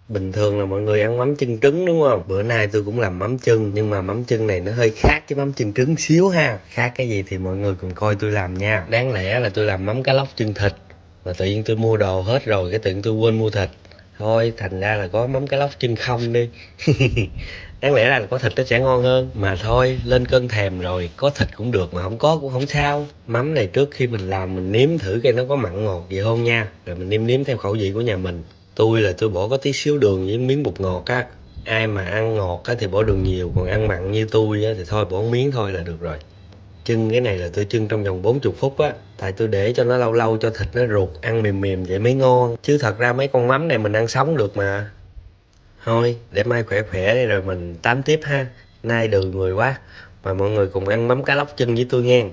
Bình thường là mọi người ăn mắm chân trứng đúng không? Bữa nay tôi cũng làm mắm chân, nhưng mà mắm chân này nó hơi khác với mắm chân trứng xíu ha. Khác cái gì thì mọi người cùng coi tôi làm nha. Đáng lẽ là tôi làm mắm cá lóc chân thịt, mà tự nhiên tôi mua đồ hết rồi, cái tự nhiên tôi quên mua thịt. Thôi, thành ra là có mắm cá lóc chân không đi. Đáng lẽ ra là có thịt nó sẽ ngon hơn. Mà thôi, lên cơn thèm rồi, có thịt cũng được mà không có cũng không sao. Mắm này trước khi mình làm mình nếm thử coi nó có mặn ngọt gì không nha. Rồi mình nêm theo khẩu vị của nhà mình. Tôi là tôi bỏ có tí xíu đường với miếng bột ngọt á. Ai mà ăn ngọt á thì bỏ đường nhiều, còn ăn mặn như tôi á thì thôi bỏ miếng thôi là được rồi. Chưng cái này là tôi chưng trong vòng 40 phút á, tại tôi để cho nó lâu lâu cho thịt nó ruột ăn mềm mềm vậy mới ngon, chứ thật ra mấy con mắm này mình ăn sống được mà. Thôi để mai khỏe khỏe đi rồi mình tám tiếp ha. Nay đừ người quá, mời mọi người cùng ăn mắm cá lóc chân với tôi nghe.